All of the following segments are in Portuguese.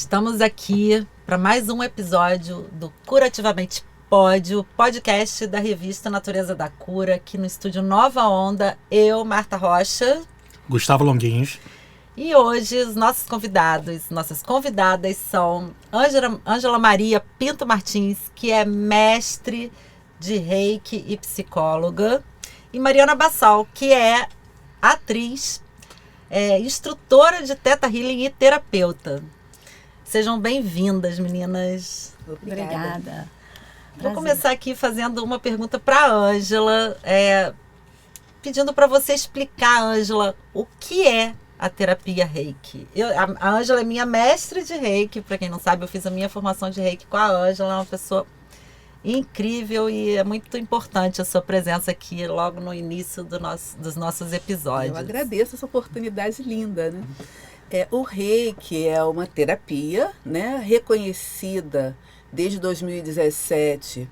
Estamos aqui para mais um episódio do Curativamente Pode, o podcast da revista Natureza da Cura, aqui no estúdio Nova Onda. Eu, Marta Rocha. Gustavo Longuinhos. E hoje os nossos convidados, nossas convidadas são Ângela Maria Pinto Martins, que é mestre de Reiki e psicóloga, e Mariana Bassal, que é atriz, instrutora de Theta Healing e terapeuta. Sejam bem-vindas, meninas. Obrigada. Vou começar aqui fazendo uma pergunta para a Ângela, pedindo para você explicar, Ângela, o que é a terapia Reiki. A Ângela é minha mestre de Reiki, para quem não sabe, eu fiz a minha formação de Reiki com a Ângela, é uma pessoa incrível e é muito importante a sua presença aqui logo no início dos nossos episódios. Eu agradeço essa oportunidade linda, né? O Reiki é uma terapia, né, reconhecida desde 2017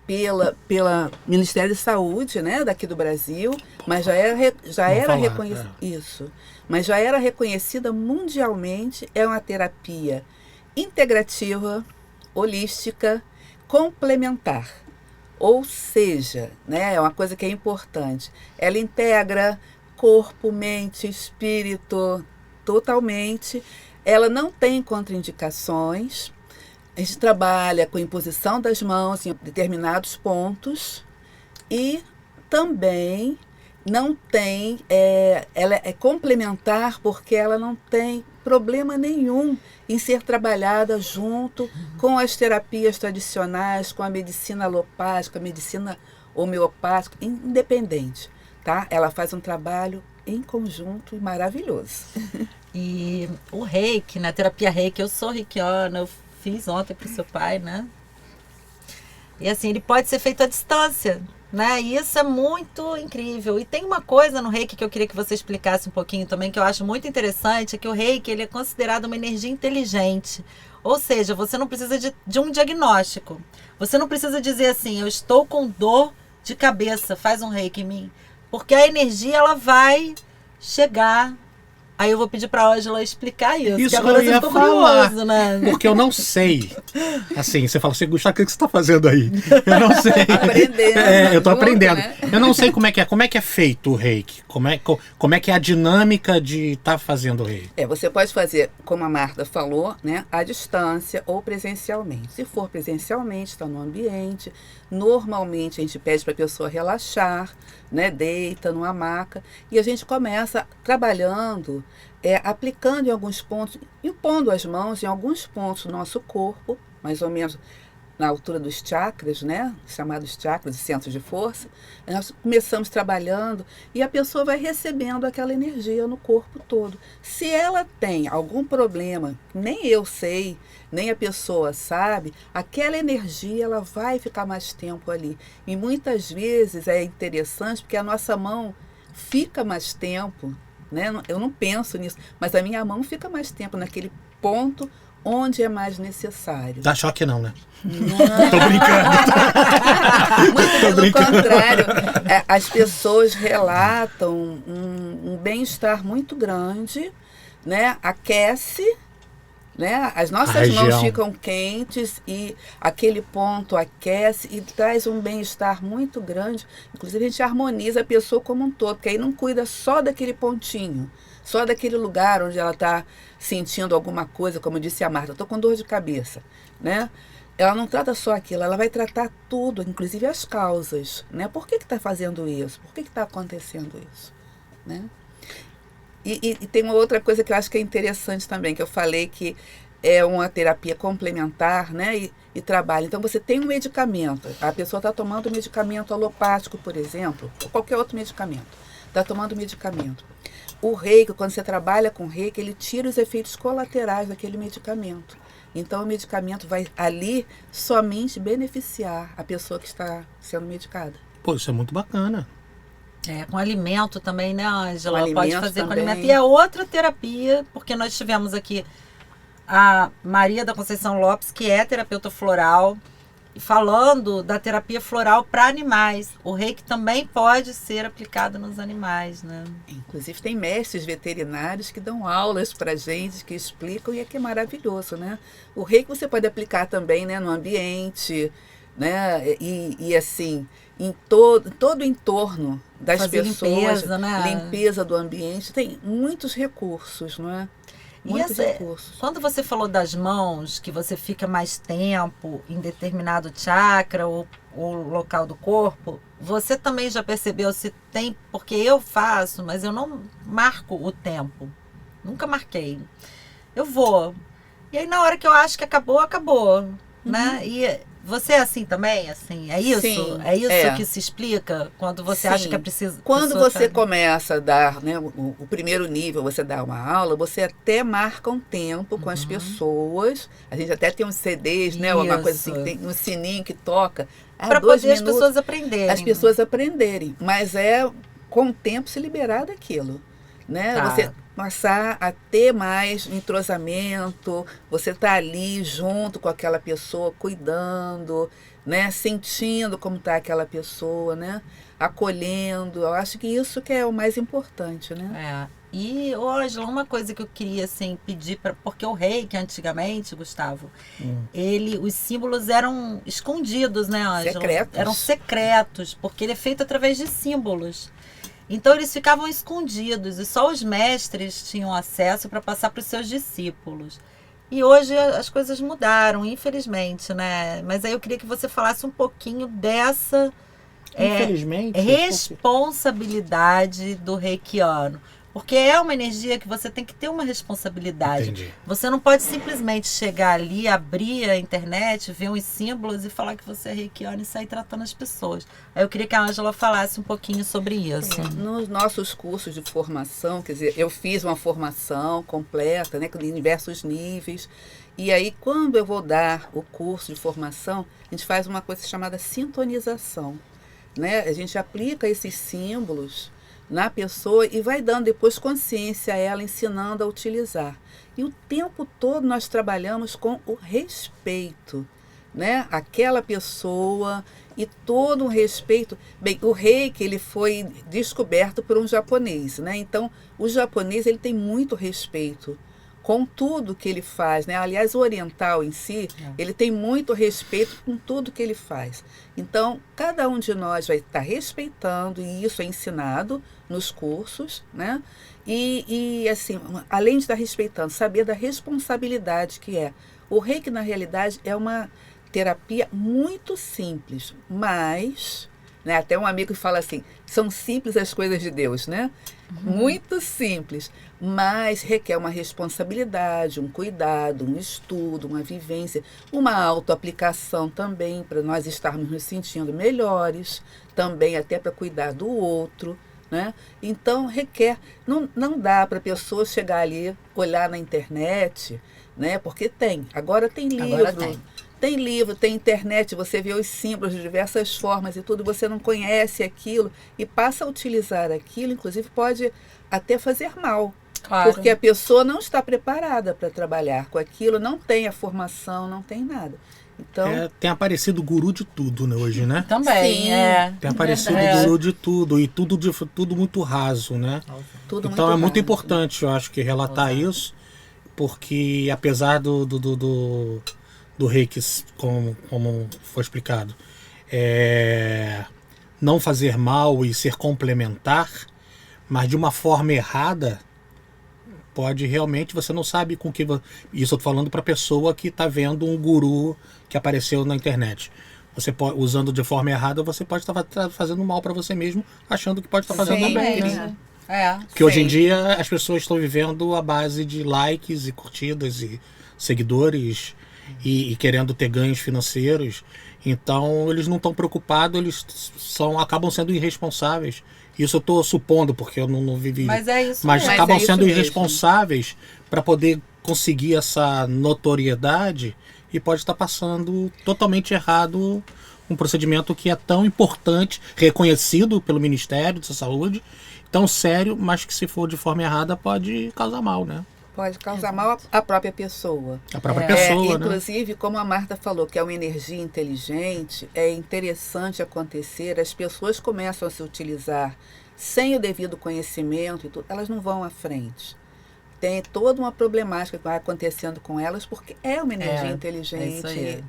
pela Ministério da Saúde, né, daqui do Brasil, mas já era reconhecida mundialmente. É uma terapia integrativa, holística, complementar. Ou seja, né, é uma coisa que é importante. Ela integra corpo, mente, espírito, totalmente. Ela não tem contraindicações. A gente trabalha com imposição das mãos em determinados pontos e também não tem, ela é complementar porque ela não tem problema nenhum em ser trabalhada junto com as terapias tradicionais, com a medicina alopática, a medicina homeopática, independente, tá? Ela faz um trabalho em conjunto e maravilhoso. E o Reiki, né? Terapia Reiki, eu sou reikiana, eu fiz ontem para o seu pai, né? E assim, ele pode ser feito à distância, né? E isso é muito incrível. E tem uma coisa no Reiki que eu queria que você explicasse um pouquinho também, que eu acho muito interessante, é que o Reiki, ele é considerado uma energia inteligente. Ou seja, você não precisa de um diagnóstico. Você não precisa dizer assim, eu estou com dor de cabeça, faz um Reiki em mim. Porque a energia, ela vai chegar. Aí eu vou pedir para a Ângela explicar isso. Isso agora eu ia ficou falar, curioso, né? porque eu não sei. Assim, você fala assim, Gustavo, o que você está fazendo aí? Eu não sei. Aprendendo. Eu estou aprendendo. Né? Eu não sei como é que é feito o Reiki. Como é que é a dinâmica de estar fazendo o Reiki. Você pode fazer, como a Marta falou, né, à distância ou presencialmente. Se for presencialmente, está no ambiente. Normalmente a gente pede para a pessoa relaxar, né, deita numa maca, e a gente começa trabalhando, aplicando em alguns pontos, impondo as mãos em alguns pontos do nosso corpo, mais ou menos na altura dos chakras, né, chamados chakras, centros de força. Nós começamos trabalhando e a pessoa vai recebendo aquela energia no corpo todo. Se ela tem algum problema, nem eu sei, nem a pessoa sabe, aquela energia ela vai ficar mais tempo ali. E muitas vezes é interessante porque a nossa mão fica mais tempo, né? Eu não penso nisso, mas a minha mão fica mais tempo naquele ponto onde é mais necessário. Dá choque não, né? Não. Tô brincando. Muito pelo contrário. As pessoas relatam um bem-estar muito grande, né? Aquece, né? As nossas mãos ficam quentes e aquele ponto aquece e traz um bem-estar muito grande. Inclusive a gente harmoniza a pessoa como um todo, porque aí não cuida só daquele pontinho, só daquele lugar onde ela está sentindo alguma coisa, como disse a Marta, estou com dor de cabeça, né? Ela não trata só aquilo, ela vai tratar tudo, inclusive as causas, né? Por que está fazendo isso? Por que está acontecendo isso? Né? E tem uma outra coisa que eu acho que é interessante também, que eu falei que é uma terapia complementar, né? E trabalha. Então você tem um medicamento, a pessoa está tomando um medicamento alopático, por exemplo, ou qualquer outro medicamento, está tomando medicamento. O Reiki, quando você trabalha com Reiki, ele tira os efeitos colaterais daquele medicamento. Então o medicamento vai ali somente beneficiar a pessoa que está sendo medicada. Pô, isso é muito bacana. Com alimento também, né, Ângela? Com Pode alimento fazer com também. alimento. E é outra terapia, porque nós tivemos aqui a Maria da Conceição Lopes, que é terapeuta floral, falando da terapia floral para animais. O reiki também pode ser aplicado nos animais, né? Inclusive tem mestres veterinários que dão aulas para gente, que explicam, e é que é maravilhoso, né? O reiki você pode aplicar também, né, no ambiente, né? E assim, em todo o entorno das Fazer pessoas, limpeza, né? limpeza do ambiente, tem muitos recursos, não é? Muitos recursos. Quando você falou das mãos, que você fica mais tempo em determinado chakra ou local do corpo, você também já percebeu se tem... Porque eu faço, mas eu não marco o tempo. Nunca marquei. Eu vou. E aí, na hora que eu acho que acabou, acabou. Né? E você é assim também? Assim, é isso? Sim, é isso que se explica? Quando você acha que é preciso... Quando você começa a dar, né, o primeiro nível, você dá uma aula, você até marca um tempo com as pessoas. A gente até tem uns CDs, né? Uma coisa assim, que tem um sininho que toca. Para poder as pessoas aprenderem. As pessoas aprenderem. Mas com o tempo se liberar daquilo. Né? Tá. Você passar a ter mais entrosamento, você tá ali junto com aquela pessoa, cuidando, né? Sentindo como está aquela pessoa, né? Acolhendo. Eu acho que isso que é o mais importante, né? E, Ângela, uma coisa que eu queria assim, pedir, porque o reiki antigamente, Gustavo, os símbolos eram escondidos, né, Ângela? Secretos. Eram secretos, porque ele é feito através de símbolos. Então eles ficavam escondidos e só os mestres tinham acesso para passar para os seus discípulos. E hoje as coisas mudaram, infelizmente, né? Mas aí eu queria que você falasse um pouquinho dessa responsabilidade do reikiano. Porque é uma energia que você tem que ter uma responsabilidade. Entendi. Você não pode simplesmente chegar ali, abrir a internet, ver uns símbolos e falar que você é reikiano e sair tratando as pessoas. Aí eu queria que a Ângela falasse um pouquinho sobre isso. Nos nossos cursos de formação, quer dizer, eu fiz uma formação completa, né, com diversos níveis. E aí, quando eu vou dar o curso de formação, a gente faz uma coisa chamada sintonização. Né? A gente aplica esses símbolos na pessoa e vai dando depois consciência a ela, ensinando a utilizar. E o tempo todo nós trabalhamos com o respeito, né? Aquela pessoa e todo um respeito. Bem, o reiki, ele foi descoberto por um japonês, né? Então, o japonês, ele tem muito respeito com tudo que ele faz, né? Aliás, o oriental em si, ele tem muito respeito com tudo que ele faz. Então, cada um de nós vai estar respeitando, e isso é ensinado nos cursos, né? E assim, além de estar respeitando, saber da responsabilidade que é. O reiki, na realidade, é uma terapia muito simples, mas, né, até um amigo fala assim, são simples as coisas de Deus, né? Muito simples, mas requer uma responsabilidade, um cuidado, um estudo, uma vivência, uma autoaplicação também, para nós estarmos nos sentindo melhores, também até para cuidar do outro, né? Então requer, não dá para a pessoa chegar ali, olhar na internet, né? Porque agora tem livro. Agora tem. Tem livro, tem internet, você vê os símbolos de diversas formas e tudo, você não conhece aquilo e passa a utilizar aquilo, inclusive pode até fazer mal. Claro. Porque a pessoa não está preparada para trabalhar com aquilo, não tem a formação, não tem nada. Então, tem aparecido guru de tudo, né, hoje, né? Também, sim, Tem aparecido guru de tudo, e tudo muito raso, né? tudo Então é muito raso. importante, eu acho, que relatar isso, porque apesar do reiki, como foi explicado, não fazer mal e ser complementar, mas de uma forma errada, pode realmente, você não sabe com que... Isso eu tô falando para pessoa que está vendo um guru que apareceu na internet. Você pode, usando de forma errada, você pode estar fazendo mal para você mesmo, achando que pode estar fazendo Sim, bem. né? Porque hoje em dia as pessoas estão vivendo à base de likes e curtidas e seguidores e querendo ter ganhos financeiros. Então eles não estão preocupados, eles acabam sendo irresponsáveis. Isso eu estou supondo, porque eu não vivi. Mas é isso Mas mesmo. acabam Mas é sendo isso mesmo. irresponsáveis para poder conseguir essa notoriedade e pode estar passando totalmente errado um procedimento que é tão importante, reconhecido pelo Ministério da Saúde, tão sério, mas que se for de forma errada pode causar mal, né? Pode causar mal à própria pessoa. A própria pessoa, né? Inclusive, como a Marta falou, que é uma energia inteligente, é interessante acontecer, as pessoas começam a se utilizar sem o devido conhecimento e tudo, elas não vão à frente. Tem toda uma problemática que vai acontecendo com elas, porque é uma energia inteligente. isso aí.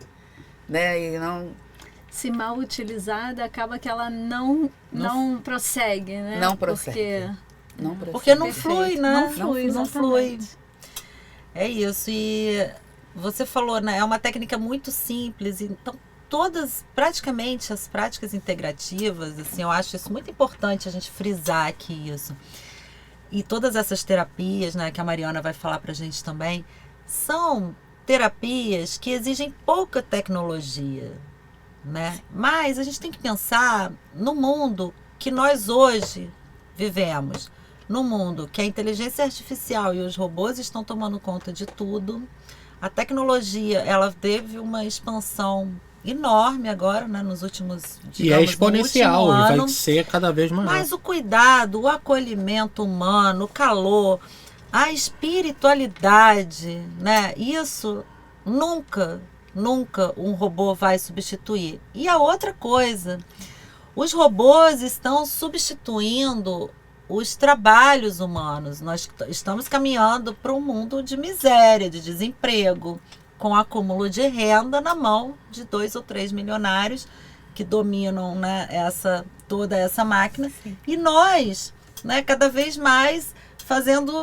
Né? E não... Se mal utilizada, acaba que ela não prossegue, né? Não prossegue. Porque não Perfeito. flui, né? Não flui. É isso. E você falou, né? É uma técnica muito simples. Então, praticamente as práticas integrativas, assim, eu acho isso muito importante a gente frisar aqui isso. E todas essas terapias, né, que a Mariana vai falar pra gente também, são terapias que exigem pouca tecnologia, né? Mas a gente tem que pensar no mundo que nós hoje vivemos. No mundo que a inteligência artificial e os robôs estão tomando conta de tudo. A tecnologia, ela teve uma expansão enorme agora, né, nos últimos, digamos, E é exponencial, no último e ano. vai ser cada vez maior. Mas o cuidado, o acolhimento humano, o calor, a espiritualidade, né, isso nunca um robô vai substituir. E a outra coisa, os robôs estão substituindo os trabalhos humanos. Nós estamos caminhando para um mundo de miséria, de desemprego, com acúmulo de renda na mão de 2 ou 3 milionários que dominam, né, toda essa máquina. Sim. E nós, né, cada vez mais fazendo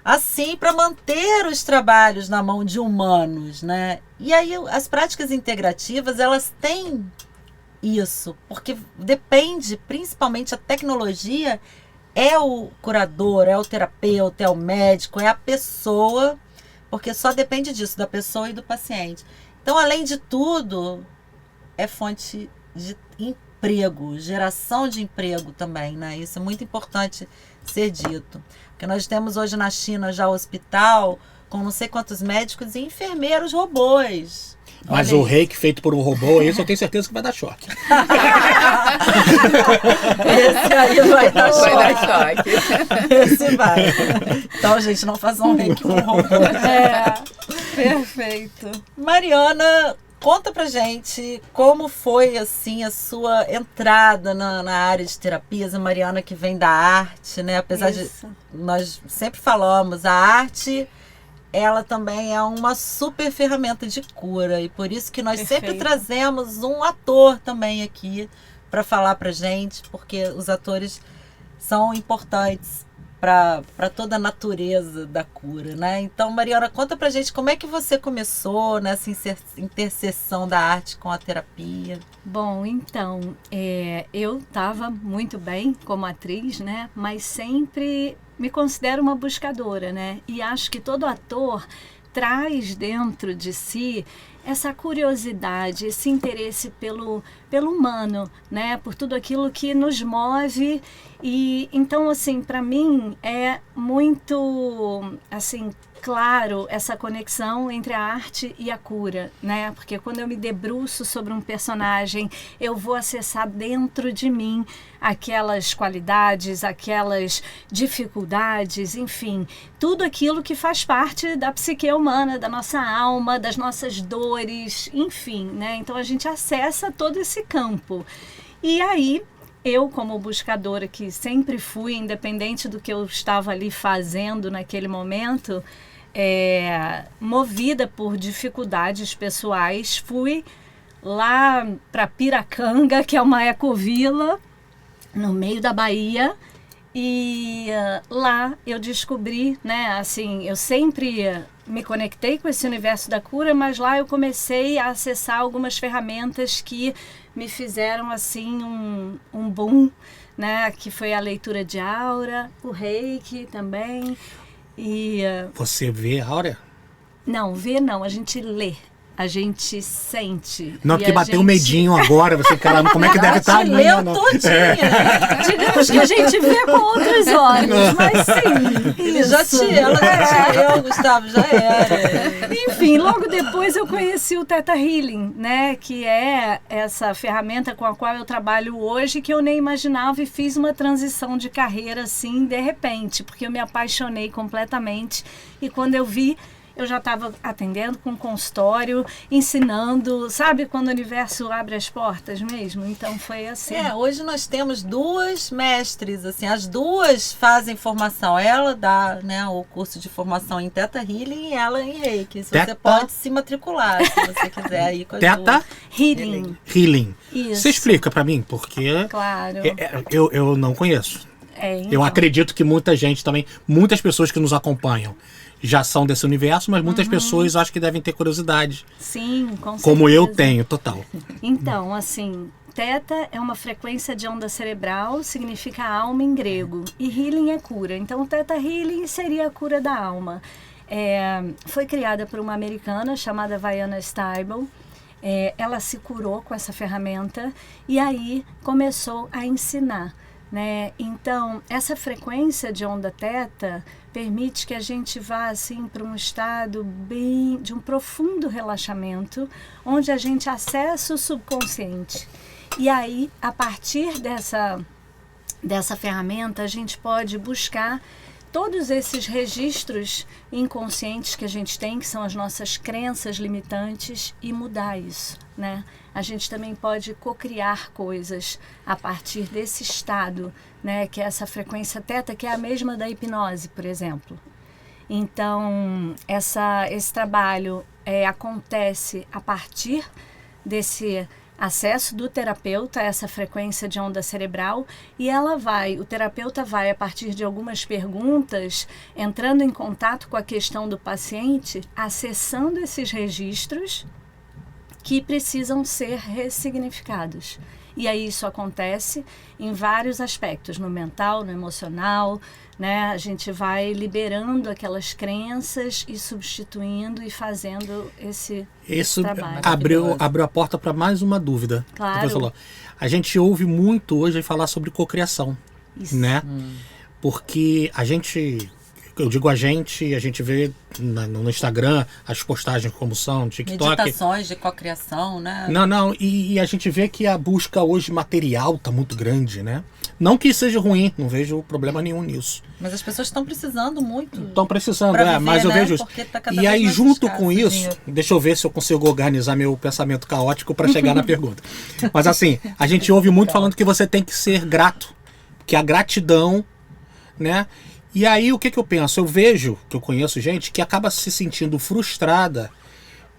assim para manter os trabalhos na mão de humanos, né? E aí as práticas integrativas, elas têm isso, porque depende, principalmente a tecnologia, é o curador, é o terapeuta, é o médico, é a pessoa, porque só depende disso, da pessoa e do paciente. Então, além de tudo, é fonte de emprego, geração de emprego também, né? Isso é muito importante ser dito. Porque nós temos hoje na China já hospital com não sei quantos médicos e enfermeiros robôs. Mas Olha o reiki feito por um robô, esse eu tenho certeza que vai dar choque. Esse aí vai dar choque. Vai dar choque. Esse vai. Então, gente, não façam um reiki com um robô. Perfeito. Mariana, conta pra gente como foi assim a sua entrada na área de terapias. A Mariana que vem da arte, né? Apesar Isso. de nós sempre falamos, a arte, ela também é uma super ferramenta de cura. E por isso que nós sempre Perfeito. trazemos um ator também aqui para falar pra gente, porque os atores são importantes para toda a natureza da cura, né? Então, Mariana, conta pra gente como é que você começou nessa interseção da arte com a terapia. Bom, então, eu estava muito bem como atriz, né? Mas sempre me considero uma buscadora, né? E acho que todo ator traz dentro de si essa curiosidade, esse interesse pelo humano, né? Por tudo aquilo que nos move. E então, assim, para mim é muito, assim, claro essa conexão entre a arte e a cura, né? Porque quando eu me debruço sobre um personagem, eu vou acessar dentro de mim aquelas qualidades, aquelas dificuldades, enfim, tudo aquilo que faz parte da psique humana, da nossa alma, das nossas dores, enfim, né? Então a gente acessa todo esse campo. E aí, eu, como buscadora que sempre fui, independente do que eu estava ali fazendo naquele momento, movida por dificuldades pessoais, fui lá para Piracanga, que é uma ecovila, no meio da Bahia, e lá eu descobri, né, assim, eu sempre me conectei com esse universo da cura, mas lá eu comecei a acessar algumas ferramentas que me fizeram, assim, um boom, né, que foi a leitura de aura, o reiki também, e... Você vê, Áurea? Não, ver não, a gente lê. A gente sente. Não, e porque a bateu um gente- medinho agora, você, caramba, como é que deve estar? Te leu todinha. Digamos que a gente vê com outros olhos, mas sim. Ele já isso. ela já te leu, Gustavo, já era. Enfim, logo depois eu conheci o Theta Healing, né? Que é essa ferramenta com a qual eu trabalho hoje, que eu nem imaginava, e fiz uma transição de carreira assim, de repente, porque eu me apaixonei completamente. E quando eu vi, eu já estava atendendo com consultório, ensinando, sabe quando o universo abre as portas mesmo? Então foi assim. Hoje nós temos 2 mestres, assim, as 2 fazem formação. Ela dá, né, o curso de formação em Theta Healing e ela em Reiki. Você Theta? pode se matricular, se você quiser aí com as Theta 2. Healing. Healing. Isso. Você explica pra mim, porque Claro. eu não conheço. Então. Eu acredito que muita gente também, muitas pessoas que nos acompanham já são desse universo, mas muitas pessoas acho que devem ter curiosidade, Sim, com certeza. como eu tenho, total. Então, assim, Theta é uma frequência de onda cerebral, significa alma em grego, e healing é cura. Então, o Theta Healing seria a cura da alma. Foi criada por uma americana chamada Vianna Stibel. Ela se curou com essa ferramenta e aí começou a ensinar, né? Então, essa frequência de onda Theta permite que a gente vá assim para um estado bem de um profundo relaxamento, onde a gente acessa o subconsciente. E aí, a partir dessa ferramenta, a gente pode buscar todos esses registros inconscientes que a gente tem, que são as nossas crenças limitantes, e mudar isso, né? A gente também pode cocriar coisas a partir desse estado, né? Que é essa frequência Theta, que é a mesma da hipnose, por exemplo. Então, esse trabalho acontece a partir desse acesso do terapeuta a essa frequência de onda cerebral, e o terapeuta vai, a partir de algumas perguntas, entrando em contato com a questão do paciente, acessando esses registros que precisam ser ressignificados. E aí isso acontece em vários aspectos, no mental, no emocional, né? A gente vai liberando aquelas crenças e substituindo e fazendo esse trabalho. Abriu a porta para mais uma dúvida. Claro. Que você falou. A gente ouve muito hoje falar sobre cocriação, né? Porque a gente vê no Instagram as postagens como são, TikTok. Meditações de cocriação, né? Não, e a gente vê que a busca hoje material tá muito grande, né? Não que seja ruim, não vejo problema nenhum nisso. Mas as pessoas estão precisando muito. Estão precisando, pra viver, mas eu né? vejo isso. Porque tá cada E vez aí, mais junto escasso com o isso, dinheiro. deixa eu ver se eu consigo organizar meu pensamento caótico para chegar na pergunta. Mas assim, a gente ouve muito falando que você tem que ser grato, que a gratidão, né? E aí, o que eu penso? Eu vejo, que eu conheço gente que acaba se sentindo frustrada,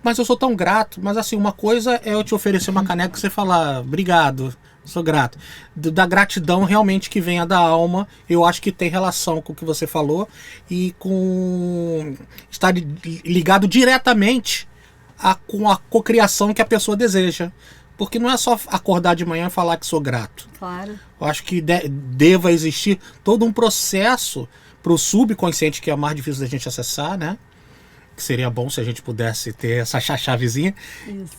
mas eu sou tão grato. Mas assim, uma coisa é eu te oferecer uma caneca e você falar, obrigado, sou grato. Da gratidão realmente que venha da alma, eu acho que tem relação com o que você falou e com estar ligado diretamente com a cocriação que a pessoa deseja. Porque não é só acordar de manhã e falar que sou grato. Claro. Eu acho que deva existir todo um processo para o subconsciente, que é o mais difícil da gente acessar, né? Que seria bom se a gente pudesse ter essa chavezinha,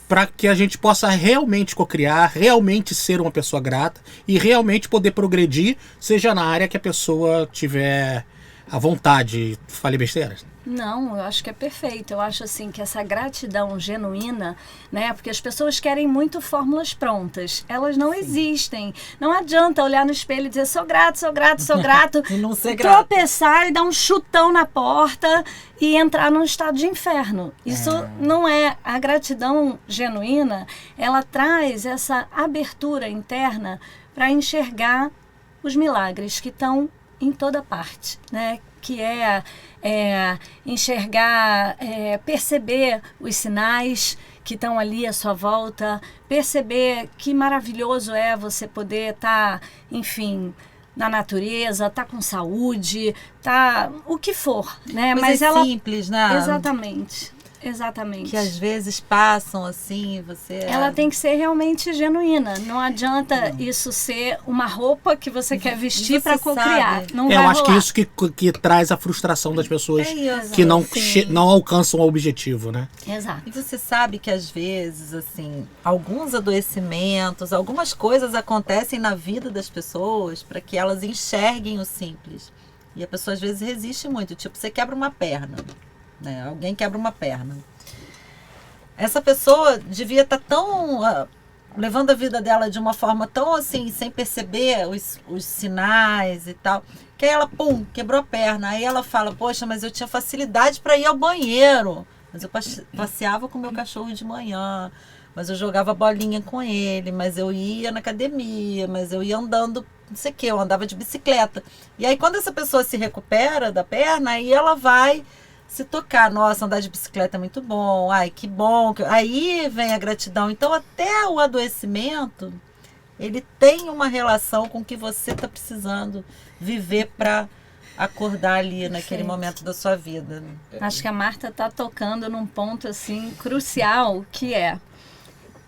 para que a gente possa realmente cocriar, realmente ser uma pessoa grata e realmente poder progredir, seja na área que a pessoa tiver a vontade. Falei besteira? Não, eu acho que é perfeito. Eu acho assim que essa gratidão genuína, né? Porque as pessoas querem muito fórmulas prontas. Elas não existem. Não adianta olhar no espelho e dizer sou grato, sou grato, sou grato. E não ser grato. Tropeçar e dar um chutão na porta e entrar num estado de inferno. Isso não é. A gratidão genuína, ela traz essa abertura interna para enxergar os milagres que estão em toda parte, né? Que é enxergar, perceber os sinais que estão ali à sua volta, perceber que maravilhoso é você poder estar, enfim, na natureza, estar com saúde, o que for, né? Mas ela simples, né? Exatamente. Exatamente. Que às vezes passam assim, você... Ela tem que ser realmente genuína. Não adianta isso ser uma roupa que você quer vestir para cocriar. Não vai eu acho rolar. que isso que traz a frustração das pessoas que não alcançam o objetivo, né? Exato. E você sabe que às vezes, assim, alguns adoecimentos, algumas coisas acontecem na vida das pessoas para que elas enxerguem o simples. E a pessoa às vezes resiste muito. Tipo, você quebra uma perna, né? Alguém quebra uma perna. Essa pessoa devia estar tão... levando a vida dela de uma forma tão assim, sem perceber os sinais e tal, que aí ela, pum, quebrou a perna. Aí ela fala, poxa, mas eu tinha facilidade para ir ao banheiro. Mas eu passeava com o meu cachorro de manhã, mas eu jogava bolinha com ele, mas eu ia na academia, mas eu ia andando, não sei o que, eu andava de bicicleta. E aí quando essa pessoa se recupera da perna, aí ela vai se tocar, nossa, andar de bicicleta é muito bom, ai, que bom. Aí vem a gratidão. Então até o adoecimento, ele tem uma relação com o que você está precisando viver para acordar ali naquele momento da sua vida. Acho que a Marta está tocando num ponto assim crucial, que é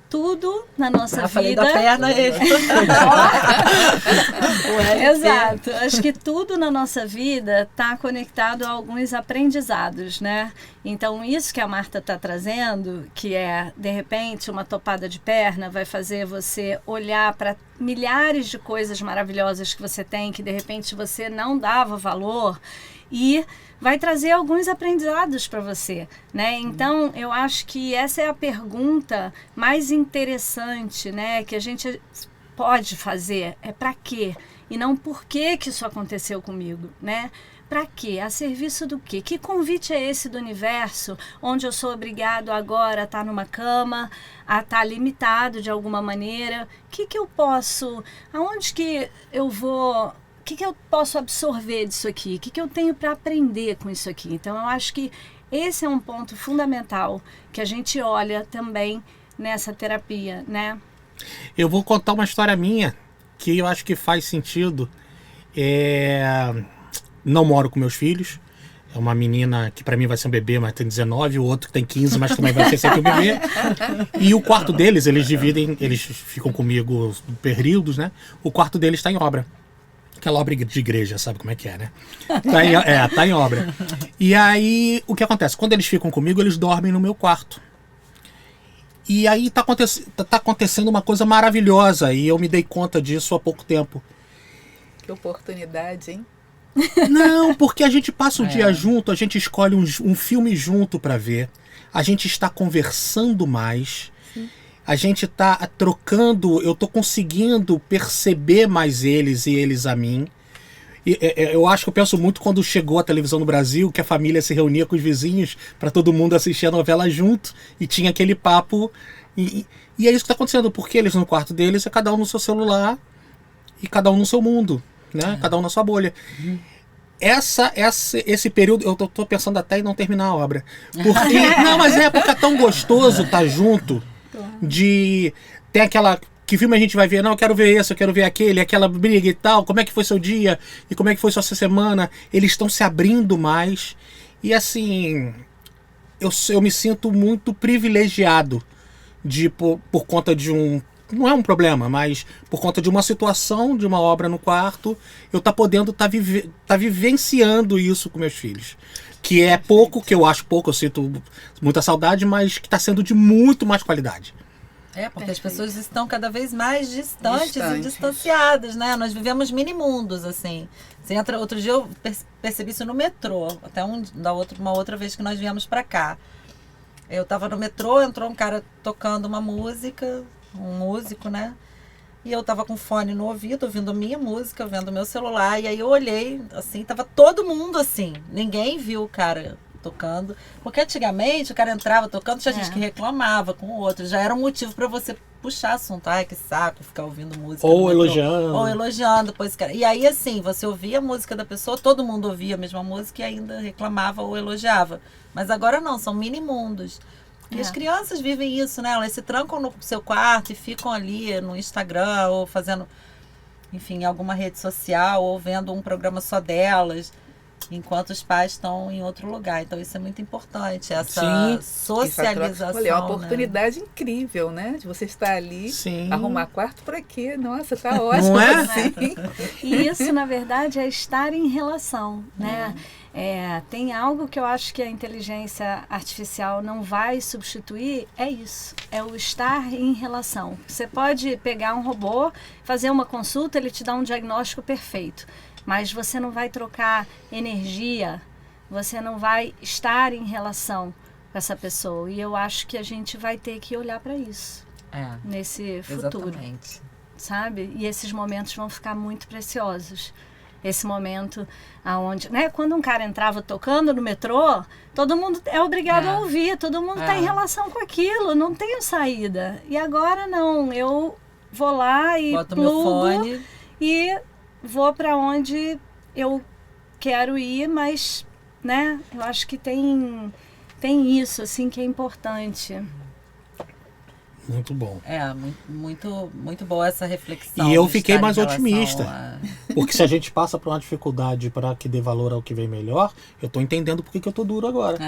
tudo na nossa vida. Falei da perna, ele. Exato. Acho que tudo na nossa vida está conectado a alguns aprendizados, né? Então, isso que a Marta está trazendo, que é, de repente, uma topada de perna, vai fazer você olhar para milhares de coisas maravilhosas que você tem, que de repente você não dava valor, e vai trazer alguns aprendizados para você, né? Então, eu acho que essa é a pergunta mais interessante, né? Que a gente pode fazer, é para quê? E não por que isso aconteceu comigo, né? Para quê? A serviço do quê? Que convite é esse do universo, onde eu sou obrigado agora a estar numa cama, a estar limitado de alguma maneira? O que eu posso... Aonde que eu vou... O que eu posso absorver disso aqui? O que eu tenho para aprender com isso aqui? Então, eu acho que esse é um ponto fundamental que a gente olha também nessa terapia, né? Eu vou contar uma história minha que eu acho que faz sentido. Não moro com meus filhos. É uma menina que para mim vai ser um bebê, mas tem 19. O outro que tem 15, mas também vai ser sempre um bebê. E o quarto deles, eles ficam comigo períodos, né? O quarto deles está em obra. Aquela obra de igreja, sabe como é que é, né? Tá em obra. E aí, o que acontece? Quando eles ficam comigo, eles dormem no meu quarto. E aí tá acontecendo uma coisa maravilhosa, e eu me dei conta disso há pouco tempo. Que oportunidade, hein? Não, porque a gente passa o dia junto, a gente escolhe um filme junto para ver, a gente está conversando mais, a gente está trocando, eu tô conseguindo perceber mais eles e eles a mim. E, eu acho que eu penso muito quando chegou a televisão no Brasil, que a família se reunia com os vizinhos para todo mundo assistir a novela junto, e tinha aquele papo. E é isso que está acontecendo, porque eles no quarto deles é cada um no seu celular e cada um no seu mundo, né? Cada um na sua bolha. Esse período, eu tô pensando até em não terminar a obra. Porque, não, mas é tão gostoso estar junto, de ter aquela... Que filme a gente vai ver? Não, eu quero ver esse, eu quero ver aquele, aquela briga e tal. Como é que foi seu dia? E como é que foi sua semana? Eles estão se abrindo mais. E assim, eu me sinto muito privilegiado por conta de um... Não é um problema, mas por conta de uma situação, de uma obra no quarto, eu podendo tá vivenciando isso com meus filhos. Que é pouco, que eu acho pouco, eu sinto muita saudade, mas que está sendo de muito mais qualidade. Porque as pessoas estão cada vez mais distantes e distanciadas, né? Nós vivemos mini-mundos, assim. Você entra, outro dia eu percebi isso no metrô, até uma outra vez que nós viemos pra cá. Eu tava no metrô, entrou um cara tocando uma música, um músico, né? E eu tava com fone no ouvido, ouvindo minha música, vendo meu celular, e aí eu olhei, assim, tava todo mundo assim. Ninguém viu o cara tocando, porque antigamente o cara entrava tocando, tinha gente que reclamava com o outro, já era um motivo para você puxar assunto, ai que saco, ficar ouvindo música ou elogiando depois, cara. E aí assim, você ouvia a música da pessoa, todo mundo ouvia a mesma música e ainda reclamava ou elogiava, mas agora não, são mini mundos. E as crianças vivem isso, né? Elas se trancam no seu quarto e ficam ali no Instagram ou fazendo, enfim, alguma rede social ou vendo um programa só delas. enquanto os pais estão em outro lugar. Então isso é muito importante, essa Sim. socialização. Olha, é uma né? oportunidade incrível, né? De você estar ali, Sim. arrumar quarto para quê? Nossa, tá ótimo. Não é? Assim. E isso, na verdade, é estar em relação, né? Tem algo que eu acho que a inteligência artificial não vai substituir, é isso, é o estar em relação. Você pode pegar um robô, fazer uma consulta, ele te dá um diagnóstico perfeito, mas você não vai trocar energia, você não vai estar em relação com essa pessoa. E eu acho que a gente vai ter que olhar para isso nesse futuro, Exatamente. sabe? E esses momentos vão ficar muito preciosos. Esse momento aonde, né, quando um cara entrava tocando no metrô, todo mundo é obrigado a ouvir, todo mundo está em relação com aquilo, não tem saída. E agora não, eu vou lá e Boto meu plugo fone. e vou para onde eu quero ir, mas, né, eu acho que tem isso assim que é importante. Muito bom. Muito boa essa reflexão. E eu de fiquei estar em mais relação otimista. Porque se a gente passa por uma dificuldade para que dê valor ao que vem melhor, eu tô entendendo por que eu tô duro agora. Sim.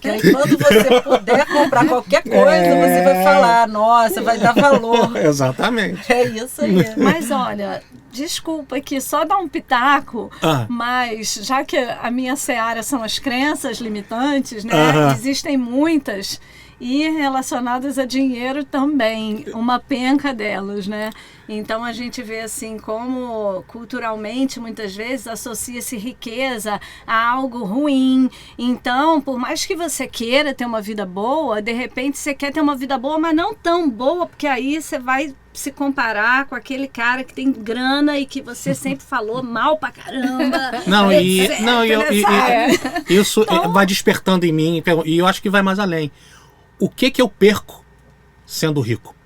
Que aí quando você puder comprar qualquer coisa, você vai falar, nossa, vai dar valor. Exatamente. É isso aí. Mas olha, desculpa aqui, só dar um pitaco, mas já que a minha seara são as crenças limitantes, né? Existem muitas e relacionadas a dinheiro também, uma penca delas, né? Então a gente vê assim como culturalmente muitas vezes associa-se riqueza a algo ruim. Então, por mais que você queira ter uma vida boa, de repente você quer ter uma vida boa, mas não tão boa, porque aí você vai se comparar com aquele cara que tem grana e que você sempre falou mal pra caramba. Isso vai despertando em mim, e eu acho que vai mais além. O que eu perco sendo rico?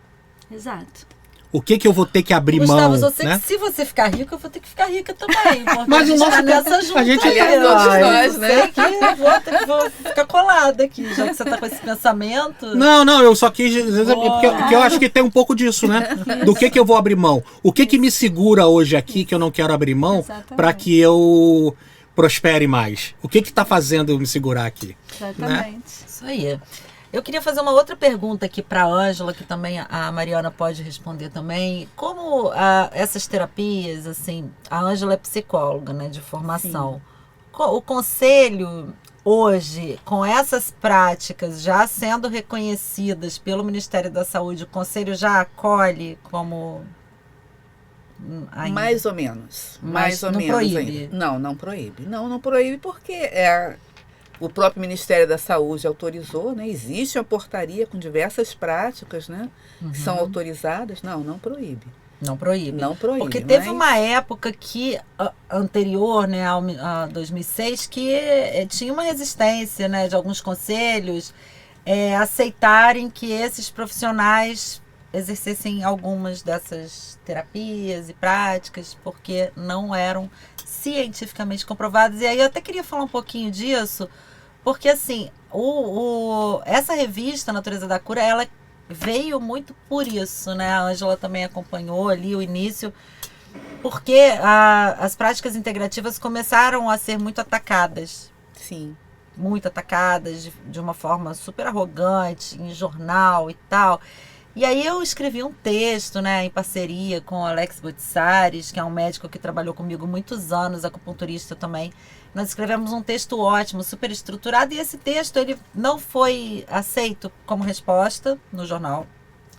Exato. O que eu vou ter que abrir Gustavo, mão, você, né? Se você ficar rico, eu vou ter que ficar rica também. Mas a gente tá nessa junta. a gente Aliás, todos nós, né? Sei que vou ficar colada aqui, já que você tá com esse pensamento. Não, eu só quis dizer porque eu acho que tem um pouco disso, né? Do que eu vou abrir mão? O que me segura hoje aqui que eu não quero abrir mão para que eu prospere mais? O que tá fazendo eu me segurar aqui? Exatamente. Né? Isso aí. Eu queria fazer uma outra pergunta aqui para a Ângela, que também a Mariana pode responder também. Como essas terapias, assim, a Ângela é psicóloga, né, de formação. Sim. O conselho hoje, com essas práticas já sendo reconhecidas pelo Ministério da Saúde, o conselho já acolhe como... Ainda? Mais ou menos. Mais ou não menos proíbe? Ainda. Não proíbe. Não proíbe porque o próprio Ministério da Saúde autorizou, né? Existe uma portaria com diversas práticas, né? Que são autorizadas. Não proíbe. Não proíbe. Não proíbe. Porque teve uma época que, anterior, né, a 2006, que tinha uma resistência, né, de alguns conselhos aceitarem que esses profissionais exercessem algumas dessas terapias e práticas, porque não eram cientificamente comprovadas. E aí eu até queria falar um pouquinho disso, porque assim, essa revista Natureza da Cura, ela veio muito por isso, né? A Ângela também acompanhou ali o início, porque as práticas integrativas começaram a ser muito atacadas. Sim. Muito atacadas, de uma forma super arrogante, em jornal e tal. E aí eu escrevi um texto, né, em parceria com o Alex Botsaris, que é um médico que trabalhou comigo muitos anos, acupunturista também. Nós escrevemos um texto ótimo, super estruturado, e esse texto ele não foi aceito como resposta no jornal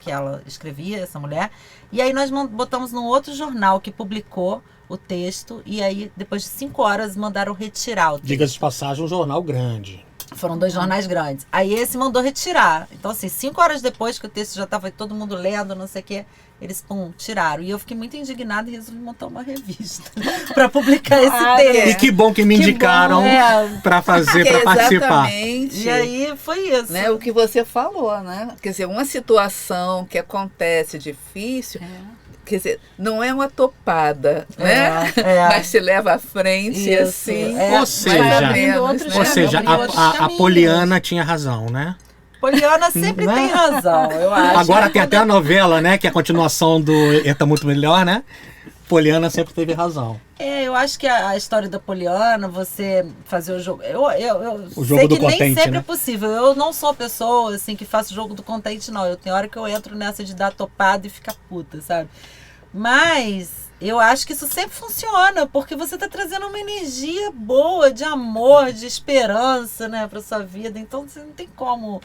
que ela escrevia, essa mulher. E aí nós botamos num outro jornal que publicou o texto, e aí depois de 5 horas mandaram retirar o texto. Diga-se de passagem, um jornal grande. Foram 2 jornais grandes. Aí esse mandou retirar. Então, assim, 5 horas depois que o texto já estava todo mundo lendo, não sei o quê, eles, tiraram. E eu fiquei muito indignada e resolvi montar uma revista para publicar esse texto. E que bom que me indicaram para fazer, para participar. Exatamente. E aí foi isso. Né, o que você falou, né? Quer dizer, uma situação que acontece difícil... Quer dizer, não é uma topada, né? Mas se leva à frente, isso, assim. Ou seja, a Poliana tinha razão, né? Poliana sempre tem razão, eu acho. Agora tem até a novela, né? Que é a continuação do Eta Muito Melhor, né? Poliana sempre teve razão. Eu acho que a história da Poliana, você fazer o jogo... Eu O jogo sei do que nem contente, sempre né? é possível. Eu não sou a pessoa, assim, que faço o jogo do contente, não. Tem hora que eu entro nessa de dar topada e ficar puta, sabe? Mas eu acho que isso sempre funciona, porque você tá trazendo uma energia boa, de amor, de esperança, né, pra sua vida. Então, você não tem como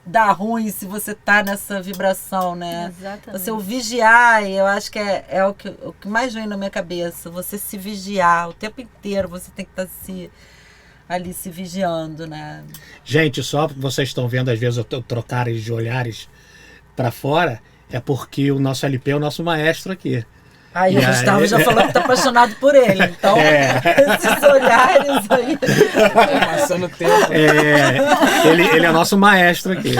dar ruim se você tá nessa vibração, né? Exatamente. Você o vigiar, eu acho que é o que mais vem na minha cabeça. Você se vigiar o tempo inteiro, você tem que estar ali se vigiando, né? Gente, só vocês estão vendo às vezes eu trocar de olhares para fora, é porque o nosso LP é o nosso maestro aqui. Aí o E Gustavo aí- já falou que tá apaixonado por ele. Então, esses olhares aí. Passando tempo. Ele é nosso maestro aqui.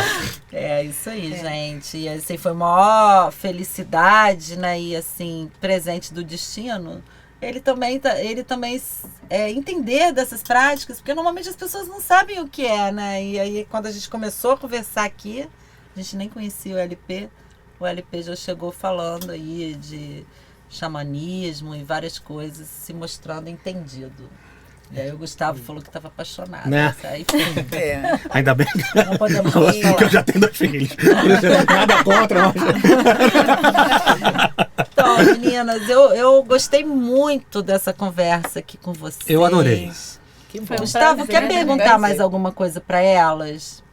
É isso aí, gente. E assim, foi a maior felicidade, né? E assim, presente do destino. Ele também entender dessas práticas, porque normalmente as pessoas não sabem o que é, né? E aí, quando a gente começou a conversar aqui, a gente nem conhecia o LP já chegou falando aí de xamanismo e várias coisas, se mostrando entendido. E aí o Gustavo falou que estava apaixonado. Né? Aí foi. Ainda bem Não podemos que eu já tenho 2 filhos. Nada contra, mas... Então, meninas, eu gostei muito dessa conversa aqui com vocês. Eu adorei. Que bom. Foi um Gustavo, prazer, quer né? perguntar Prazer. mais alguma coisa para elas?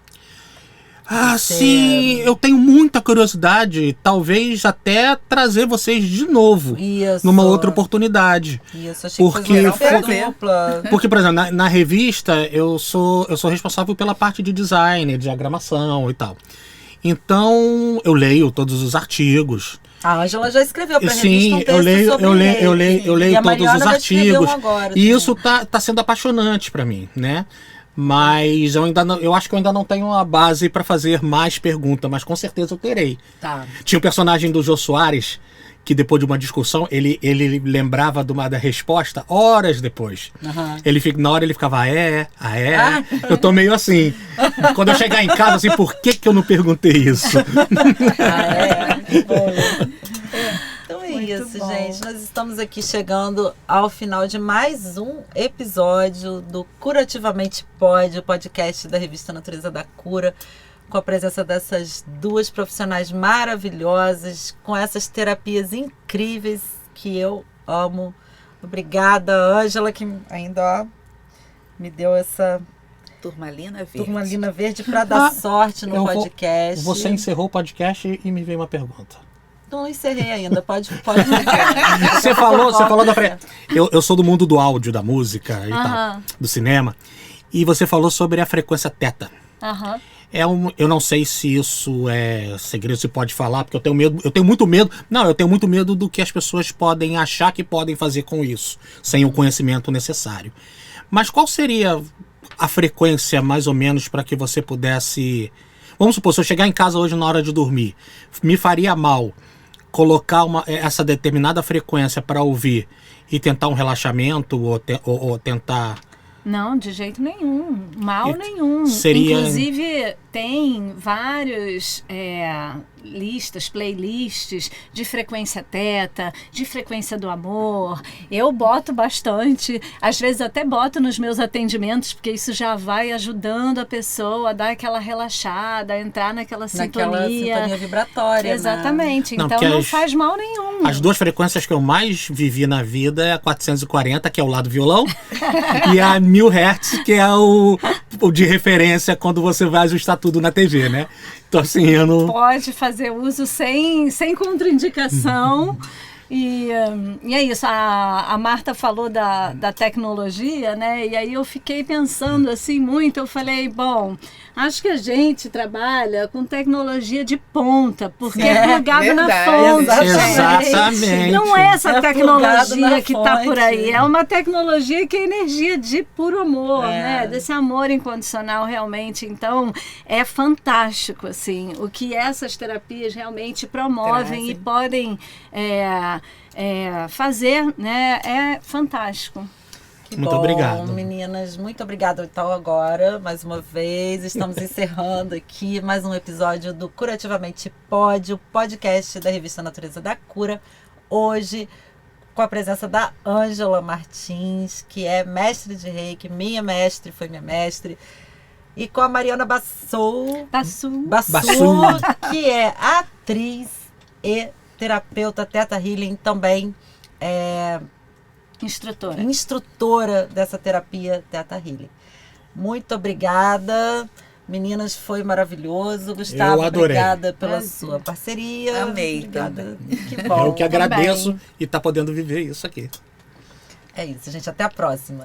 Ah, sim, eu tenho muita curiosidade, talvez até trazer vocês de novo, Isso. numa outra oportunidade. Isso, achei Porque que foi uma foi- dupla. Porque, por exemplo, na revista eu sou responsável pela parte de design, diagramação e tal. Então, eu leio todos os artigos. A Ângela já escreveu para a revista Sim, um texto eu leio, sobre eu leio, reiki. eu leio, eu E leio a todos Mariana os vai escrever artigos. um agora E também. isso tá sendo apaixonante para mim, né? Mas eu acho que eu ainda não tenho uma base para fazer mais perguntas, mas com certeza eu terei. Tá. Tinha um personagem do Jô Soares que depois de uma discussão, ele lembrava da resposta horas depois. Aham. Na hora ele ficava, Eu tô meio assim. Quando eu chegar em casa, assim, por que eu não perguntei isso? Que bom. Então é Muito isso, bom. gente. Nós estamos aqui chegando ao final de mais um episódio do Curativamente Pode, o podcast da revista Natureza da Cura, com a presença dessas 2 profissionais maravilhosas, com essas terapias incríveis que eu amo. Obrigada, Ângela, que ainda me deu essa Turmalina verde. turmalina verde para dar sorte no eu vou- podcast. Você encerrou o podcast e me veio uma pergunta. Não encerrei ainda, pode Você falou da eu sou do mundo do áudio, da música e tal, Aham. do cinema. E você falou sobre a frequência teta. Aham. Eu não sei se isso é segredo, se pode falar, porque eu tenho medo, eu tenho muito medo. Não, eu tenho muito medo do que as pessoas podem achar que podem fazer com isso, sem o conhecimento necessário. Mas qual seria a frequência, mais ou menos, para que você pudesse... Vamos supor, se eu chegar em casa hoje na hora de dormir, me faria mal colocar essa determinada frequência para ouvir e tentar um relaxamento ou tentar... Não, de jeito nenhum. Mal E nenhum. seria- Inclusive, tem vários playlists de frequência teta, de frequência do amor. Eu boto bastante. Às vezes até boto nos meus atendimentos, porque isso já vai ajudando a pessoa a dar aquela relaxada, a entrar naquela naquela sintonia. sintonia vibratória. né? Exatamente. Não, Então porque não as- faz mal nenhum. As 2 frequências que eu mais vivi na vida é a 440, que é o lado violão, e a 1000 Hz, que é o de referência quando você vai ajustar tudo na TV, né? Então, assim, eu não... Pode fazer uso sem contraindicação. E é isso, a Marta falou da tecnologia, né? E aí eu fiquei pensando assim muito, eu falei, bom, acho que a gente trabalha com tecnologia de ponta, porque é plugado na verdade, fonte. exatamente. Não é essa É plugado tecnologia na que está por fonte. aí, é uma tecnologia que é energia de puro amor, É. né? Desse amor incondicional realmente. Então, é fantástico, assim, o que essas terapias realmente promovem Trazem. e podem fazer, né? É fantástico. Que Muito bom, obrigado. meninas. Muito obrigada. Então, agora, mais uma vez, estamos encerrando aqui mais um episódio do Curativamente Pode, o podcast da revista Natureza da Cura. Hoje, com a presença da Ângela Martins, que é mestre de reiki, minha mestre, foi minha mestre. E com a Mariana Bassou, Passou. que é atriz e terapeuta Theta Healing, também instrutora dessa terapia Theta Healing. Muito obrigada. Meninas, foi maravilhoso. Gustavo, Eu adorei. obrigada pela sua parceria. Amei Obrigada. Que bom. Eu que agradeço também. e tá podendo viver isso aqui. É isso, gente. Até a próxima.